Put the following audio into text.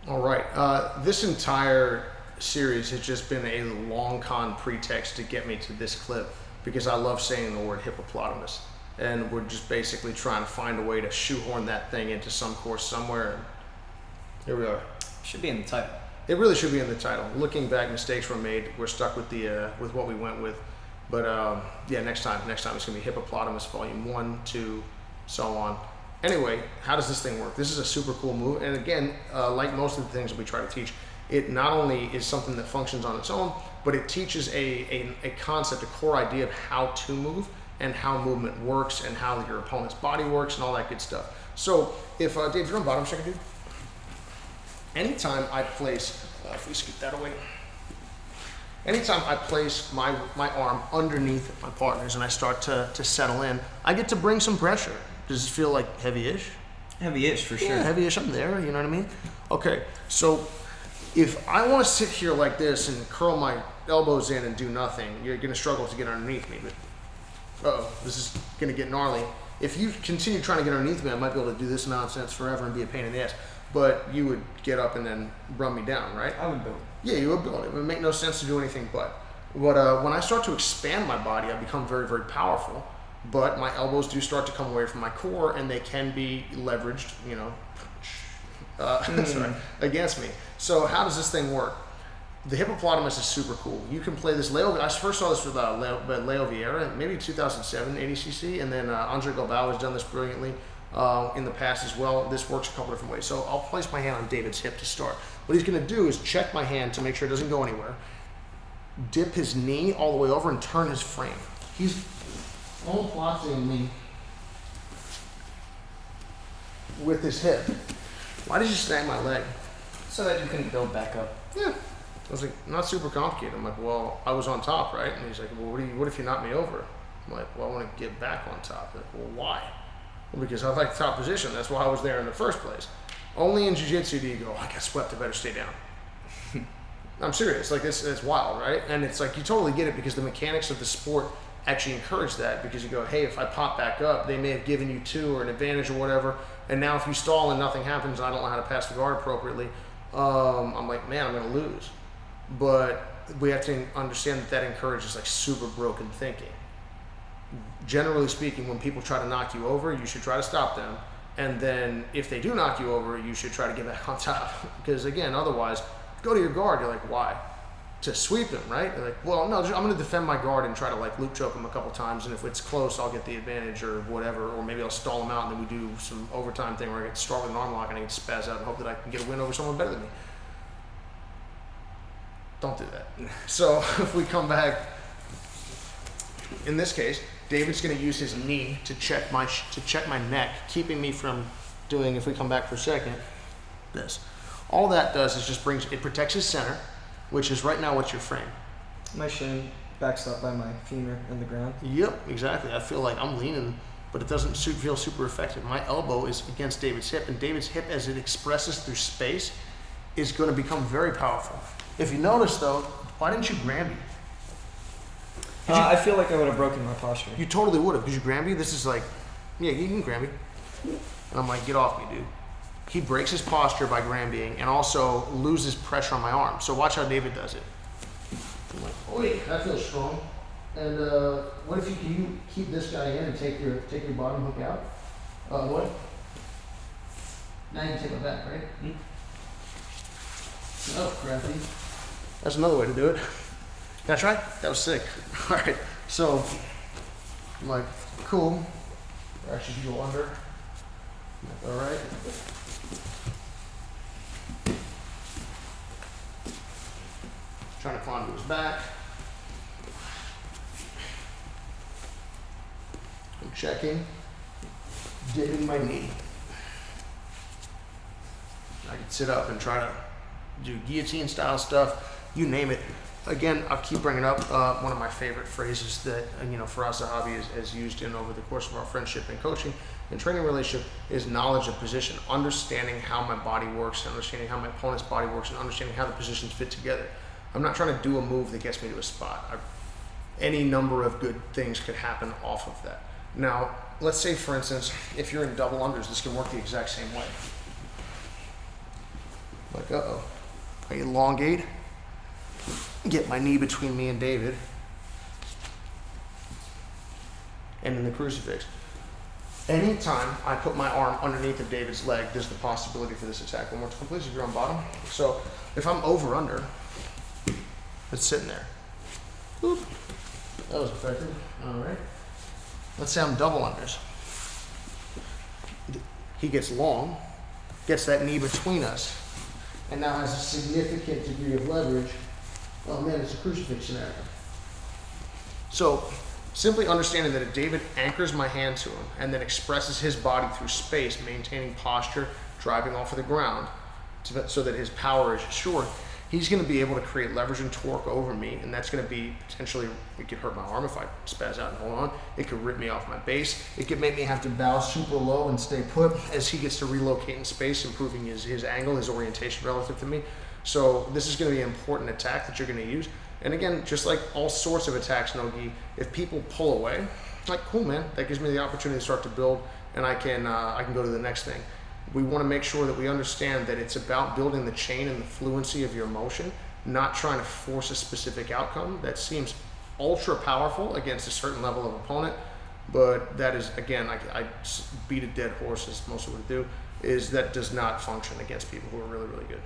All right. This entire series has just been a long con pretext to get me to this clip because I love saying the word hippopotamus. And we're just basically trying to find a way to shoehorn that thing into some course somewhere. And here we are. Should be in the title. It really should be in the title. Looking back, mistakes were made. We're stuck with the with what we went with. But yeah, next time it's going to be Hippoplatamus Volume 1, 2, so on. Anyway, how does this thing work? This is a super cool move. And again, like most of the things that we try to teach, it not only is something that functions on its own, but it teaches a concept, a core idea of how to move and how movement works and how your opponent's body works and all that good stuff. So if, Dave, you're on bottom checker, dude. Anytime I place, if we scoot that away, anytime I place my arm underneath my partner's and I start to settle in, I get to bring some pressure. Does it feel like heavy-ish? Heavy-ish for sure. Yeah, heavy-ish, I'm there, you know what I mean? Okay, so if I want to sit here like this and curl my elbows in and do nothing, you're going to struggle to get underneath me. But, uh-oh, this is going to get gnarly. If you continue trying to get underneath me, I might be able to do this nonsense forever and be a pain in the ass. But you would get up and then run me down, right? I would build. Yeah, you would build. It would make no sense to do anything but. But when I start to expand my body, I become very, very powerful. But my elbows do start to come away from my core, and they can be leveraged, you know, sorry, against me. So how does this thing work? The hippopotamus is super cool. You can play this. I first saw this with Leo Vieira, maybe 2007 ADCC, and then Andre Galbao has done this brilliantly in the past as well. This works a couple different ways. So I'll place my hand on David's hip to start. What he's going to do is check my hand to make sure it doesn't go anywhere, dip his knee all the way over, and turn his frame. He's omoplating me with his hip. Why did you snag my leg? So that you can build back up. Yeah. I was like, not super complicated. I'm like, well, I was on top, right? And he's like, well, what if you knock me over? I'm like, well, I want to get back on top. I'm like, well, why? Well, because I like top position. That's why I was there in the first place. Only in jiu-jitsu do you go, I got swept, I better stay down. I'm serious. Like, it's wild, right? And it's like, you totally get it because the mechanics of the sport actually encourage that, because you go, hey, if I pop back up, they may have given you two or an advantage or whatever, and now if you stall and nothing happens and I don't know how to pass the guard appropriately, I'm like, man, I'm going to lose. But we have to understand that encourages like super broken thinking. Generally speaking, when people try to knock you over, you should try to stop them, and then if they do knock you over, you should try to get back on top, because again, otherwise, go to your guard. You're like, why? To sweep him, right? They're like, well, no, I'm going to defend my guard and try to like loop choke him a couple times, and if it's close, I'll get the advantage or whatever, or maybe I'll stall him out and then we do some overtime thing where I get to start with an arm lock and I get to spaz out and hope that I can get a win over someone better than me. Don't do that. So if we come back, in this case, David's going to use his knee to check my neck, keeping me from doing, if we come back for a second, this. All that does is just protects his center, which is right now what's your frame? My shin backstopped by my femur in the ground. Yep, exactly. I feel like I'm leaning, but it doesn't feel super effective. My elbow is against David's hip, and David's hip, as it expresses through space, is going to become very powerful. If you notice, though, why didn't you Granby? I feel like I would have broken my posture. You totally would have, because you Granby, this is like, yeah, you can Granby. And I'm like, get off me, dude. He breaks his posture by Granbying and also loses pressure on my arm. So watch how David does it. I'm like, oh yeah, that feels strong. And what if you keep this guy in and take your bottom hook out? What? Now you can take it back, right? Mm-hmm. Oh, crappy. That's another way to do it. That's right. That was sick. All right. So I'm like, cool. Or I should go under. All right. Trying to climb to his back. I'm checking. Dipping my knee. I can sit up and try to do guillotine style stuff. You name it. Again, I'll keep bringing up one of my favorite phrases that, for us, Zahavi is used in over the course of our friendship and coaching and training relationship is knowledge of position, understanding how my body works, understanding how my opponent's body works, and understanding how the positions fit together. I'm not trying to do a move that gets me to a spot. Any number of good things could happen off of that. Now, let's say, for instance, if you're in double unders, this can work the exact same way. Like, uh-oh. I elongate, get my knee between me and David, and in the crucifix. Anytime I put my arm underneath of David's leg, there's the possibility for this attack. One more time, please, if you're on bottom. So if I'm over under, it's sitting there. Oop. That was effective. All right. Let's say I'm double unders. He gets long, gets that knee between us, and now has a significant degree of leverage. Oh man, it's a crucifix scenario. So simply understanding that if David anchors my hand to him and then expresses his body through space, maintaining posture, driving off of the ground, so that his power is assured, he's going to be able to create leverage and torque over me, and that's going to be potentially, it could hurt my arm if I spaz out and hold on. It could rip me off my base. It could make me have to bow super low and stay put as he gets to relocate in space, improving his angle, his orientation relative to me. So this is going to be an important attack that you're going to use. And again, just like all sorts of attacks, no-gi, if people pull away, like, cool, man, that gives me the opportunity to start to build, and I can go to the next thing. We want to make sure that we understand that it's about building the chain and the fluency of your motion, not trying to force a specific outcome that seems ultra powerful against a certain level of opponent. But that is, again, I beat a dead horse, as most would do, is that does not function against people who are really, really good.